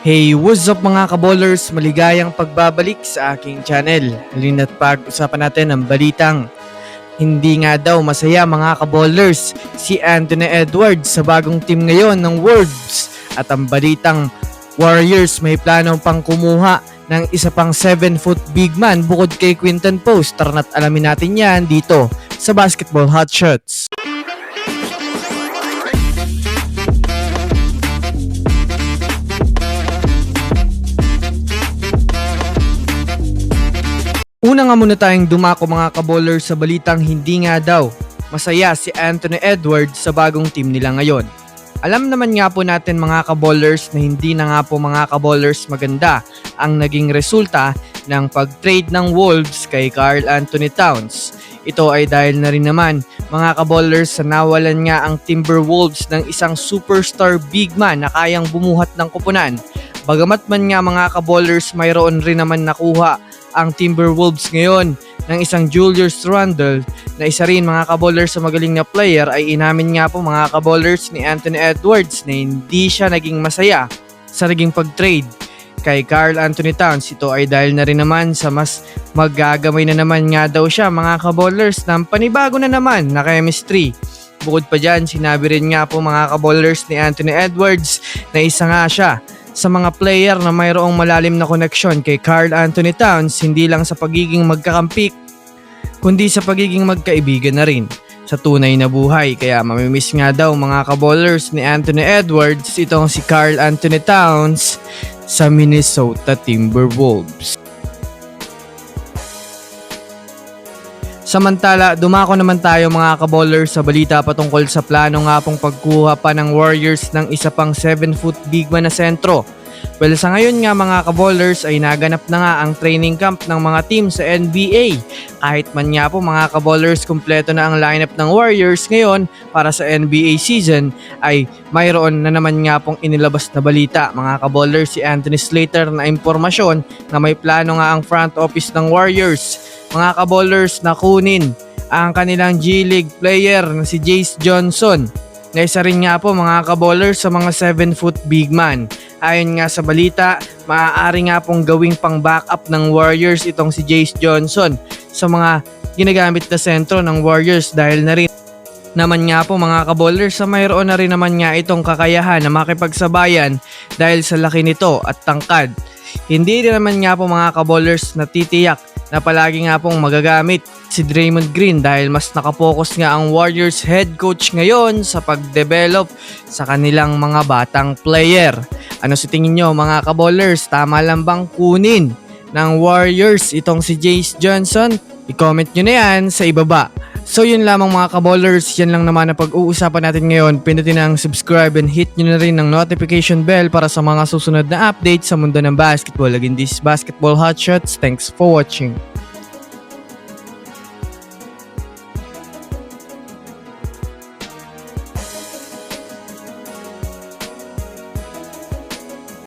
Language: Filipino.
Hey, what's up mga kaballers? Maligayang pagbabalik sa aking channel. Halina't pag-usapan natin ang balitang hindi nga daw masaya mga kaballers si Anthony Edwards sa bagong team ngayon ng Wolves. At ang balitang Warriors may planong pang kumuha ng isa pang 7-foot big man bukod kay Quinton Post. Tara na't alamin natin yan dito sa Basketball Hotshots. Una nga muna tayong dumako mga kaballers sa balitang hindi nga daw masaya si Anthony Edwards sa bagong team nila ngayon. Alam naman nga po natin mga kaballers na hindi na nga po mga kaballers maganda ang naging resulta ng pag-trade ng Wolves kay Karl Anthony Towns. Ito ay dahil na rin naman mga kaballers sa nawalan nga ang Timberwolves ng isang superstar big man na kayang bumuhat ng kupunan. Bagamat man nga mga kaballers mayroon rin naman nakuha ang Timberwolves ngayon ng isang Julius Randle na isa rin mga kaballers sa magaling na player, ay inamin nga po mga kaballers ni Anthony Edwards na hindi siya naging masaya sa naging pag-trade kay Karl Anthony Towns. Ito ay dahil na rin naman sa mas magagamay na naman nga daw siya mga kaballers ng panibago na naman na chemistry. Bukod pa dyan, sinabi rin nga po mga kaballers ni Anthony Edwards na isa nga siya sa mga player na mayroong malalim na koneksyon kay Karl Anthony Towns, hindi lang sa pagiging magkakampik kundi sa pagiging magkaibigan na rin sa tunay na buhay. Kaya mamimiss nga daw mga kaballers ni Anthony Edwards itong si Karl Anthony Towns sa Minnesota Timberwolves. Samantala, dumako naman tayo mga kaballers sa balita patungkol sa plano nga pong pagkuha pa ng Warriors ng isa pang 7-foot big man na sentro. Well, sa ngayon nga mga kaballers ay naganap na nga ang training camp ng mga team sa NBA. Kahit man nga po mga kaballers kumpleto na ang lineup ng Warriors ngayon para sa NBA season, ay mayroon na naman nga pong inilabas na balita mga kaballers si Anthony Slater na impormasyon na may plano nga ang front office ng Warriors mga kaballers na kunin ang kanilang G-League player na si Jace Johnson na isa rin nga po mga kaballers sa mga 7-foot big man. Ayon nga sa balita, maaari nga pong gawing pang backup ng Warriors itong si Jace Johnson sa mga ginagamit na sentro ng Warriors dahil na rin naman nga po mga kaballers sa mayroon na rin naman nga itong kakayahan na makipagsabayan dahil sa laki nito at tangkad. Hindi rin naman nga po mga kaballers na titiyak na palagi nga pong magagamit si Draymond Green dahil mas nakapokus nga ang Warriors head coach ngayon sa pag-develop sa kanilang mga batang player. Ano sa tingin nyo mga kaballers? Tama lang bang kunin ng Warriors itong si Jace Johnson? I-comment nyo na yan sa ibaba. So yun lamang mga kaballers, yan lang naman na pag-uusapan natin ngayon. Pindutin na ang subscribe and hit nyo na rin ng notification bell para sa mga susunod na updates sa mundo ng basketball. Again, this is Basketball Hotshots. Thanks for watching.